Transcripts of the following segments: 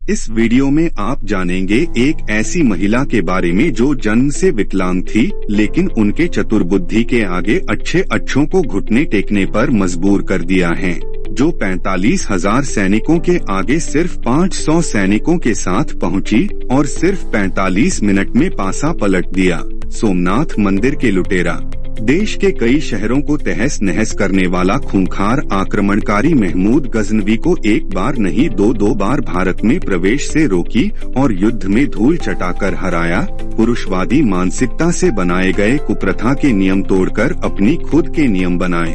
इस वीडियो में आप जानेंगे एक ऐसी महिला के बारे में जो जन्म से विकलांग थी, लेकिन उनके चतुर्बुद्धि के आगे अच्छे अच्छों को घुटने टेकने पर मजबूर कर दिया है, जो 45,000 सैनिकों के आगे सिर्फ 500 सैनिकों के साथ पहुंची और सिर्फ 45 मिनट में पासा पलट दिया। सोमनाथ मंदिर के लुटेरा। देश के कई शहरों को तहस नहस करने वाला खूंखार आक्रमणकारी महमूद गजनवी को एक बार नहीं दो बार भारत में प्रवेश से रोकी और युद्ध में धूल चटाकर हराया। पुरुषवादी मानसिकता से बनाए गए कुप्रथा के नियम तोड़कर अपनी खुद के नियम बनाए।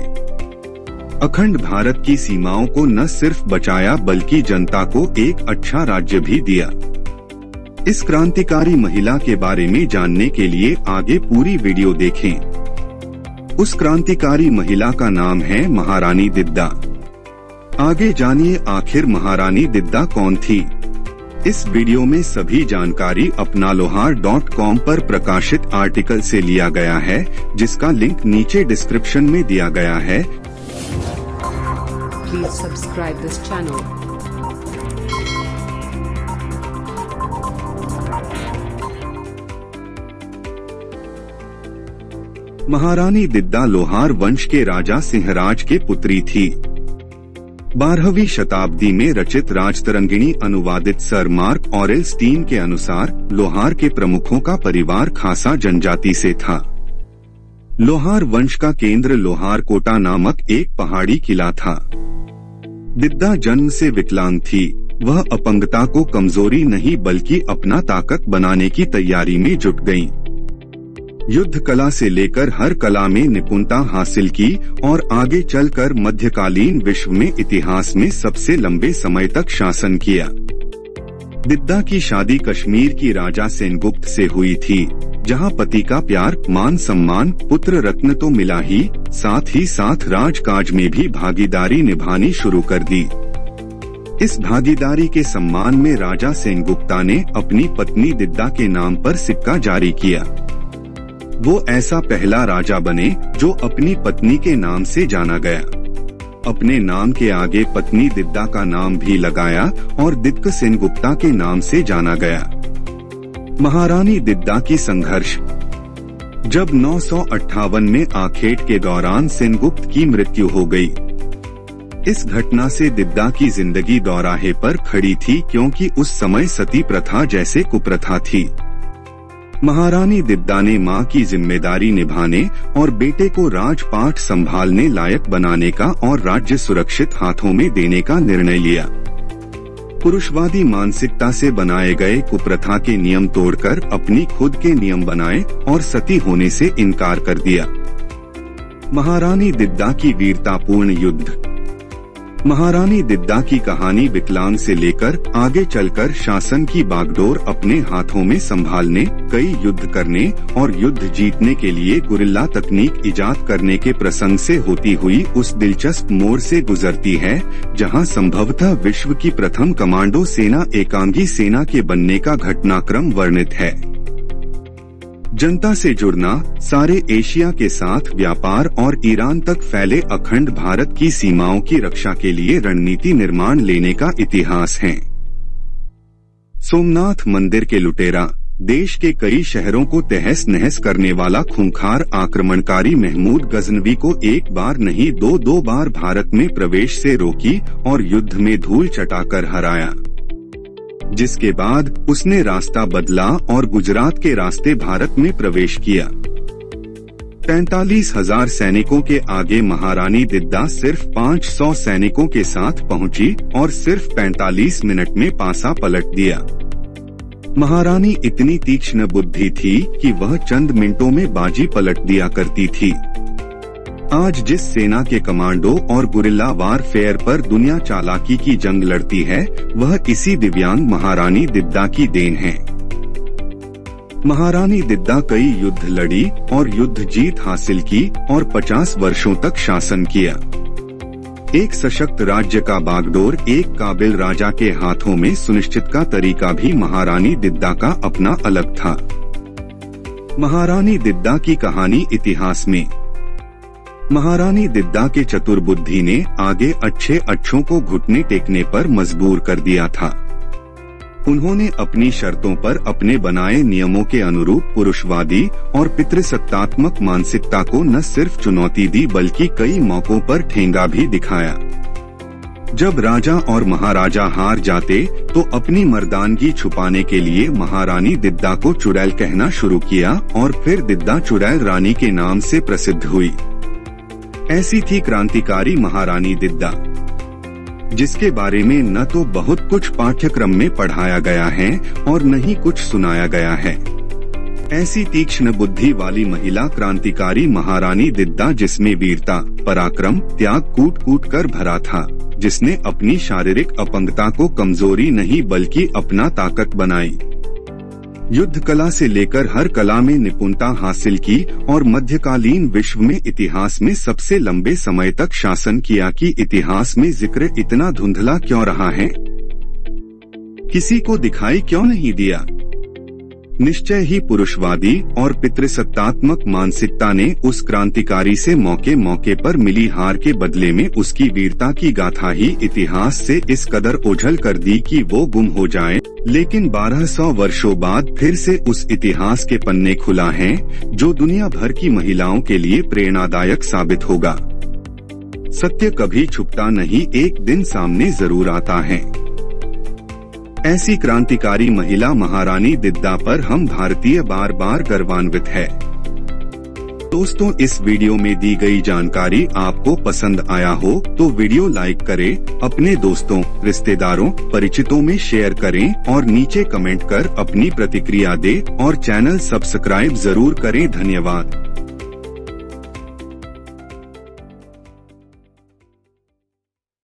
अखंड भारत की सीमाओं को न सिर्फ बचाया बल्कि जनता को एक अच्छा राज्य भी दिया। इस क्रांतिकारी महिला के बारे में जानने के लिए आगे पूरी वीडियो देखें। उस क्रांतिकारी महिला का नाम है महारानी दिद्दा। आगे जानिए आखिर महारानी दिद्दा कौन थी। इस वीडियो में सभी जानकारी अपना लोहार.com पर प्रकाशित आर्टिकल से लिया गया है, जिसका लिंक नीचे डिस्क्रिप्शन में दिया गया है। Please subscribe this channel. महारानी दिद्दा लोहार वंश के राजा सिंहराज के पुत्री थी। 12वीं शताब्दी में रचित राजतरंगिणी अनुवादित सर मार्क ऑरेल स्टीन के अनुसार लोहार के प्रमुखों का परिवार खासा जनजाति से था। लोहार वंश का केंद्र लोहार कोटा नामक एक पहाड़ी किला था। दिद्दा जन्म से विकलांग थी। वह अपंगता को कमजोरी नहीं बल्कि अपना ताकत बनाने की तैयारी में जुट गईं। युद्ध कला से लेकर हर कला में निपुणता हासिल की और आगे चलकर मध्यकालीन विश्व में इतिहास में सबसे लंबे समय तक शासन किया। दिद्दा की शादी कश्मीर की राजा सेनगुप्त से हुई थी, जहां पति का प्यार, मान सम्मान, पुत्र रत्न तो मिला ही साथ राजकाज में भी भागीदारी निभानी शुरू कर दी। इस भागीदारी के सम्मान में राजा सेनगुप्ता ने अपनी पत्नी दिद्दा के नाम पर सिक्का जारी किया। वो ऐसा पहला राजा बने जो अपनी पत्नी के नाम से जाना गया। अपने नाम के आगे पत्नी दिद्दा का नाम भी लगाया और दिक्क सेनगुप्ता के नाम से जाना गया। महारानी दिद्दा की संघर्ष। जब 958 में आखेट के दौरान सेनगुप्त की मृत्यु हो गई। इस घटना से दिद्दा की जिंदगी दौराहे पर खड़ी थी, क्योंकि उस समय सती प्रथा जैसे कुप्रथा थी। महारानी दिद्दा ने मां की जिम्मेदारी निभाने और बेटे को राजपाट संभालने लायक बनाने का और राज्य सुरक्षित हाथों में देने का निर्णय लिया। पुरुषवादी मानसिकता से बनाए गए कुप्रथा के नियम तोड़कर अपनी खुद के नियम बनाए और सती होने से इनकार कर दिया। महारानी दिद्दा की वीरतापूर्ण युद्ध। महारानी दिद्दा की कहानी विकलांग से लेकर आगे चलकर शासन की बागडोर अपने हाथों में संभालने, कई युद्ध करने और युद्ध जीतने के लिए गुरिल्ला तकनीक इजाद करने के प्रसंग से होती हुई उस दिलचस्प मोड़ से गुजरती है, जहां संभवतः विश्व की प्रथम कमांडो सेना एकांगी सेना के बनने का घटनाक्रम वर्णित है। जनता से जुड़ना, सारे एशिया के साथ व्यापार और ईरान तक फैले अखंड भारत की सीमाओं की रक्षा के लिए रणनीति निर्माण लेने का इतिहास है। सोमनाथ मंदिर के लुटेरा। देश के कई शहरों को तहस नहस करने वाला खूंखार आक्रमणकारी महमूद गजनवी को एक बार नहीं दो बार भारत में प्रवेश से रोकी और युद्ध में धूल चटाकर हराया, जिसके बाद उसने रास्ता बदला और गुजरात के रास्ते भारत में प्रवेश किया। 45,000 सैनिकों के आगे महारानी दिद्दा सिर्फ 500 सैनिकों के साथ पहुंची और सिर्फ 45 मिनट में पासा पलट दिया। महारानी इतनी तीक्ष्ण बुद्धि थी कि वह चंद मिनटों में बाजी पलट दिया करती थी। आज जिस सेना के कमांडो और गुरिल्ला वारफेयर पर दुनिया चालाकी की जंग लड़ती है, वह इसी दिव्यांग महारानी दिद्दा की देन है। महारानी दिद्दा कई युद्ध लड़ी और युद्ध जीत हासिल की और 50 वर्षों तक शासन किया। एक सशक्त राज्य का बागडोर एक काबिल राजा के हाथों में सुनिश्चित का तरीका भी महारानी दिद्दा का अपना अलग था। महारानी दिद्दा की कहानी इतिहास में। महारानी दिद्दा के चतुर्बुद्धि ने आगे अच्छे अच्छों को घुटने टेकने पर मजबूर कर दिया था। उन्होंने अपनी शर्तों पर अपने बनाए नियमों के अनुरूप पुरुषवादी और पितृसत्तात्मक मानसिकता को न सिर्फ चुनौती दी बल्कि कई मौकों पर ठेंगा भी दिखाया। जब राजा और महाराजा हार जाते तो अपनी मर्दानगी छुपाने के लिए महारानी दिद्दा को चुड़ैल कहना शुरू किया और फिर दिद्दा चुड़ैल रानी के नाम से प्रसिद्ध हुई। ऐसी थी क्रांतिकारी महारानी दिद्दा, जिसके बारे में न तो बहुत कुछ पाठ्यक्रम में पढ़ाया गया है और न ही कुछ सुनाया गया है। ऐसी तीक्ष्ण बुद्धि वाली महिला क्रांतिकारी महारानी दिद्दा, जिसमें वीरता, पराक्रम, त्याग कूट कूट कर भरा था, जिसने अपनी शारीरिक अपंगता को कमजोरी नहीं बल्कि अपना ताकत बनाई। युद्ध कला से लेकर हर कला में निपुणता हासिल की और मध्यकालीन विश्व में इतिहास में सबसे लंबे समय तक शासन किया कि इतिहास में जिक्र इतना धुंधला क्यों रहा है, किसी को दिखाई क्यों नहीं दिया। निश्चय ही पुरुषवादी और पितृसत्तात्मक मानसिकता ने उस क्रांतिकारी से मौके मौके पर मिली हार के बदले में उसकी वीरता की गाथा ही इतिहास से इस कदर ओझल कर दी कि वो गुम हो जाए। लेकिन 1200 वर्षों बाद फिर से उस इतिहास के पन्ने खुला है जो दुनिया भर की महिलाओं के लिए प्रेरणादायक साबित होगा। सत्य कभी छुपता नहीं, एक दिन सामने जरूर आता है। ऐसी क्रांतिकारी महिला महारानी दिद्दा पर हम भारतीय बार बार गर्वान्वित है। दोस्तों, इस वीडियो में दी गई जानकारी आपको पसंद आया हो तो वीडियो लाइक करें, अपने दोस्तों, रिश्तेदारों, परिचितों में शेयर करें और नीचे कमेंट कर अपनी प्रतिक्रिया दें और चैनल सब्सक्राइब जरूर करें। धन्यवाद।